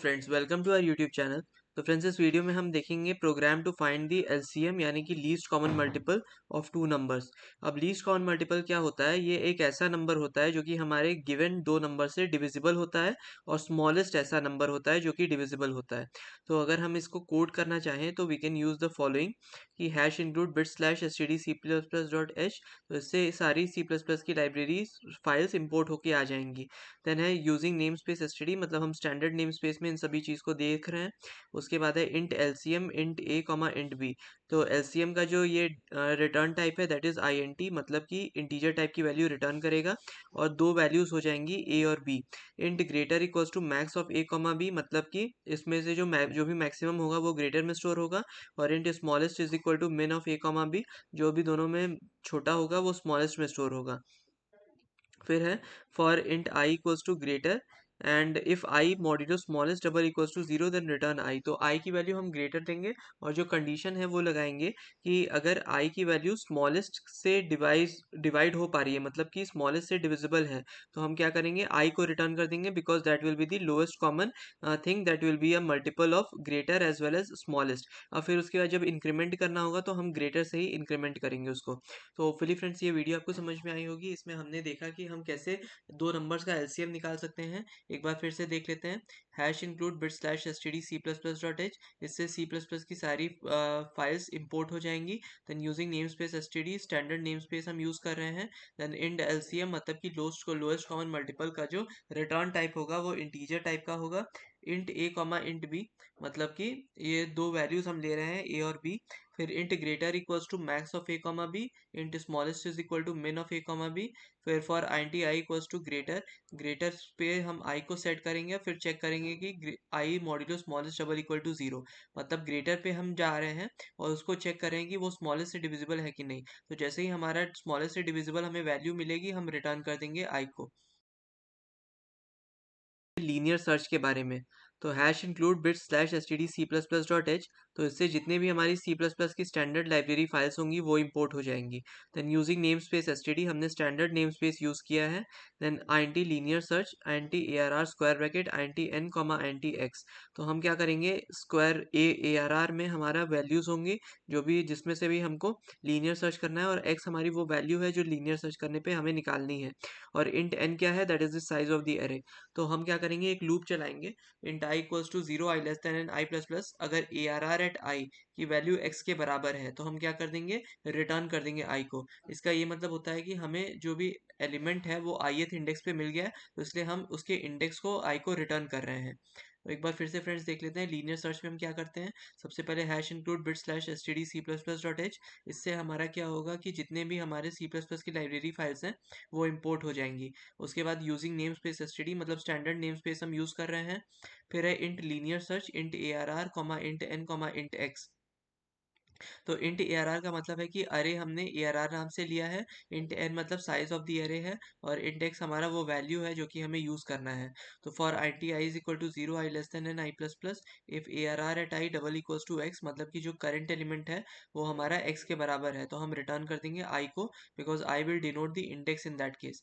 Friends, welcome to our YouTube channel. तो friends, इस video में हम देखेंगे program to find the LCM यानी कि least common multiple of two numbers. अब लीस्ट कॉमन मल्टीपल क्या होता है? ये एक ऐसा नंबर होता है जो कि हमारे गिवन दो नंबर से डिविजिबल होता है और स्मॉलेस्ट ऐसा नंबर होता है जो कि डिविजिबल होता है। तो अगर हम इसको कोड करना चाहें तो we can use the following कि hash include bit slash S T D C plus plus dot H. तो इससे सारी सी प्लस प्लस की लाइब्रेरी फाइल्स इंपोर्ट होके आ जाएंगी। देन है यूजिंग नेम स्पेस एसटीडी, मतलब हम स्टैंडर्ड नेम स्पेस में इन सभी चीज़ को देख रहे हैं। उसके बाद है int LCM int A comma int B. तो एलसीएम का जो ये रिटर्न टाइप है दैट इज़ आईएनटी, मतलब कि इंटीजर टाइप की वैल्यू रिटर्न करेगा और दो वैल्यूज़ हो जाएंगी ए और B. Int greater equals to max of A comma B, मतलब कि इसमें से जो भी मैक्सिमम होगा वो ग्रेटर में स्टोर होगा। और int smallest is equal to min of A comma B, जो भी दोनों में छोटा होगा वो स्मॉलेस्ट में स्टोर होगा। फिर है for int I equals to greater and if i modulo smallest double equals to zero then return i. तो आई की वैल्यू हम ग्रेटर देंगे और जो कंडीशन है वो लगाएंगे कि अगर आई की वैल्यू स्मॉलेस्ट से डिवाइड हो पा रही है, मतलब कि स्मॉलेस्ट से डिविजिबल है, तो हम क्या करेंगे, आई को रिटर्न कर देंगे because that will be the lowest common thing that will be a multiple of greater as well as smallest. और फिर उसके बाद जब इंक्रीमेंट करना होगा तो हम ग्रेटर से ही इंक्रीमेंट करेंगे उसको। तो होपफुली फ्रेंड्स ये वीडियो आपको समझ में आई होगी। इसमें हमने देखा कि हम कैसे दो नंबर्स का एलसीएम निकाल सकते हैं। एक बार फिर से देख लेते हैं। Hash include bit slash S T D C plus plus dot H, इससे सी प्लस प्लस की सारी फाइल्स इंपोर्ट हो जाएंगी। Then using namespace S T D, standard namespace हम यूज कर रहे हैं। देन इंड एलसीएम, मतलब कि लोएस्ट कॉमन मल्टीपल का जो रिटर्न टाइप होगा वो इंटीजर टाइप का होगा। Int A comma int B, मतलब कि ये दो वैल्यूज हम ले रहे हैं ए और बी। फिर int greater equals to max of A comma B, int smallest is equal to min of A comma B. फिर for I I equals to greater, greater पे हम आई को सेट करेंगे, फिर चेक करेंगे कि i modulo smallest double equal to zero, मतलब greater पे हम जा रहे हैं और उसको चेक करेंगे कि वो स्मॉलेस्ट से डिविजिबल है कि नहीं। तो जैसे ही हमारा स्मॉलेस्ट से डिविजिबल हमें वैल्यू मिलेगी हम रिटर्न कर देंगे आई को। लीनियर सर्च के बारे में, तो hash include bit slash S T D C plus plus dot H. तो इससे जितने भी हमारी सी प्लस प्लस की स्टैंडर्ड लाइब्रेरी फाइल्स होंगी वो इंपोर्ट हो जाएंगी। Then using namespace S T D, हमने स्टैंडर्ड नेम स्पेस यूज़ किया है। Then I N T linear search, I N T A R R square bracket I N T N comma I N T x. तो हम क्या करेंगे, square A R are में हमारा values होंगी जो भी जिसमें से भी हमको लीनियर सर्च करना है, और एक्स हमारी वो वैल्यू है जो लीनियर सर्च करने पे हमें निकालनी है। और इंट एन क्या है, that is the size of the array. तो हम क्या करेंगे, एक लूप चलाएंगे। Int I equals to zero I less than N I plus plus, अगर A R R at I की वैल्यू एक्स के बराबर है तो हम क्या कर देंगे, रिटर्न कर देंगे आई को। इसका ये मतलब होता है कि हमें जो भी एलिमेंट है वो ith इंडेक्स पे मिल गया है, तो इसलिए हम उसके इंडेक्स को आई को रिटर्न कर रहे हैं। तो एक बार फिर से फ्रेंड्स देख लेते हैं, लीनियर सर्च में हम क्या करते हैं। सबसे पहले hash include bit slash S T D C plus plus dot H. इससे हमारा क्या होगा कि जितने भी हमारे सी प्लस प्लस की लाइब्रेरी फाइल्स हैं वो इंपोर्ट हो जाएंगी। उसके बाद यूजिंग नेम स्पेस एसटीडी, मतलब स्टैंडर्ड नेम स्पेस हम यूज कर रहे हैं। फिर है int linear search, int A R R comma int N comma int X. तो इंट ए आर आर का मतलब है कि अरे हमने ए आर आर नाम से लिया है। इंट एन मतलब साइज ऑफ द अरे है, और इंट एक्स हमारा वो वैल्यू है जो कि हमें यूज करना है। तो for I T I is equal to zero I less than N I plus plus, if A R R at I double equals to X, मतलब कि जो करंट एलिमेंट है वो हमारा एक्स के बराबर है, तो हम रिटर्न कर देंगे आई को, because I will denote the index in that case.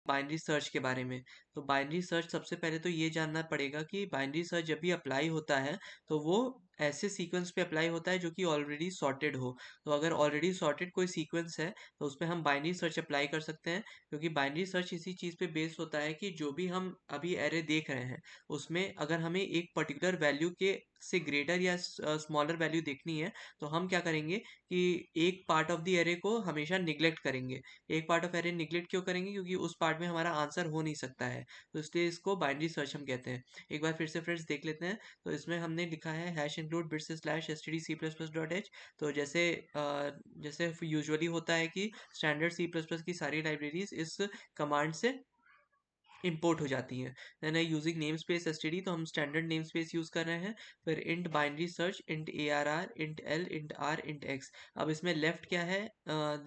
Binary search के बारे में, तो बाइनरी सर्च सबसे पहले तो ये जानना पड़ेगा कि बाइनरी सर्च जब भी अप्लाई होता है तो वो ऐसे सीक्वेंस पे अप्लाई होता है जो कि ऑलरेडी सॉर्टेड हो। तो अगर ऑलरेडी सॉर्टेड कोई सीक्वेंस है तो उसमें हम बाइनरी सर्च अप्लाई कर सकते हैं, क्योंकि बाइनरी सर्च इसी चीज़ पे बेस्ड होता है कि जो भी हम अभी एरे देख रहे हैं उसमें अगर हमें एक पर्टिकुलर वैल्यू के से ग्रेटर या स्मॉलर वैल्यू देखनी है, तो हम क्या करेंगे कि एक पार्ट ऑफ द एरे को हमेशा निग्लेक्ट करेंगे। एक पार्ट ऑफ एरे निग्लेक्ट क्यों करेंगे, क्योंकि उस पार्ट में हमारा आंसर हो नहीं सकता है, तो इसलिए इसको बाइनरी सर्च हम कहते हैं। एक बार फिर से फ्रेंड्स देख लेते हैं। तो इसमें हमने लिखा है hash include bits slash S T D C plus plus dot H. तो जैसे यूजुअली होता है कि स्टैंडर्ड सी प्लस प्लस की सारी लाइब्रेरीज इस कमांड से इंपोर्ट हो जाती हैं। देन है यूजिंग नेम स्पेस एसटीडी, तो हम स्टैंडर्ड नेम स्पेस यूज कर रहे हैं। फिर int binary search, int A R R, int L, int R, int X. अब इसमें लेफ्ट क्या है,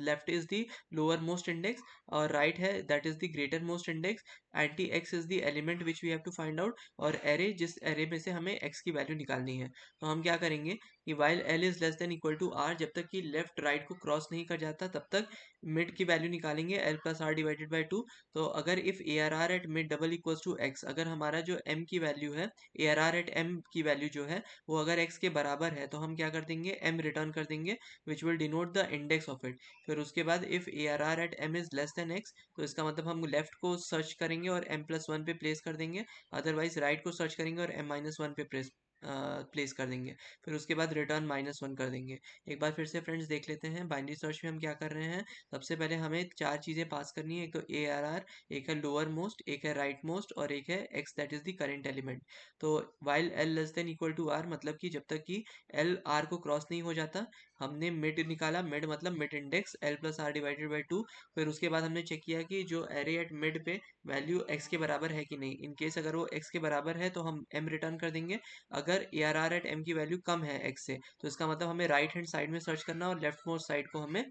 left is the lower most index और राइट है that is the greater most index. And the X is the element which we have to find out, और array जिस array में से हमें एक्स की वैल्यू निकालनी है। तो हम क्या करेंगे कि while L is less than equal to R, जब तक कि लेफ्ट राइट को क्रॉस नहीं कर जाता तब तक मिड की वैल्यू निकालेंगे, L plus R divided by two. तो अगर if A R R at at mid double equals to X, अगर हमारा जो m की वैल्यू है, ARR एट m की वैल्यू जो है वो अगर x के बराबर है तो हम क्या कर देंगे, m रिटर्न कर देंगे which will denote the index of it. फिर उसके बाद if ARR at m is less than x, तो इसका मतलब हम लेफ्ट को सर्च करेंगे और m+1 पे प्लेस कर देंगे, अदरवाइज राइट को सर्च करेंगे और m-1 पे प्लेस कर देंगे। फिर उसके बाद रिटर्न -1 कर देंगे। एक बार फिर से फ्रेंड्स देख लेते हैं बाइनरी सर्च में हम क्या कर रहे हैं। सबसे पहले हमें चार चीज़ें पास करनी है, एक तो ARR, एक है लोअर मोस्ट, एक है राइट मोस्ट और एक है x that is the current element. तो while l less than equal to r, मतलब कि जब तक कि l r को क्रॉस नहीं हो जाता, हमने मिड निकाला, मिड मतलब मिड इंडेक्स l+r/2। फिर उसके बाद हमने चेक किया कि जो एरे एट मिड पे वैल्यू x के बराबर है कि नहीं। इन केस अगर वो x के बराबर है तो हम m रिटर्न कर देंगे। अगर ARR एट m की वैल्यू कम है x से, तो इसका मतलब हमें राइट हैंड साइड में सर्च करना और लेफ्ट मोस्ट साइड को हमें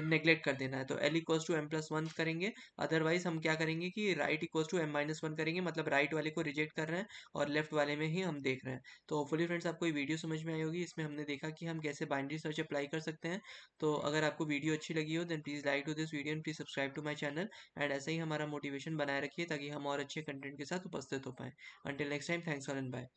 नेग्लेक्ट कर देना है। तो l इक्वल्स टू m+1 करेंगे, अदरवाइज हम क्या करेंगे कि राइट इक्वल्स टू m-1 करेंगे, मतलब राइट वाले को रिजेक्ट कर रहे हैं और लेफ्ट वाले में ही हम देख रहे हैं। तो होपफुली फ्रेंड्स आपको ये वीडियो समझ में आई होगी। इसमें हमने देखा कि हम कैसे बाइनरी सर्च अप्लाई कर सकते हैं। तो अगर आपको वीडियो अच्छी लगी हो then please like to this video and please subscribe to my channel. And ऐसे ही हमारा मोटिवेशन बनाए रखिए ताकि हम और अच्छे कंटेंट के साथ उपस्थित हो पाएँ। Until next time, thanks all and bye.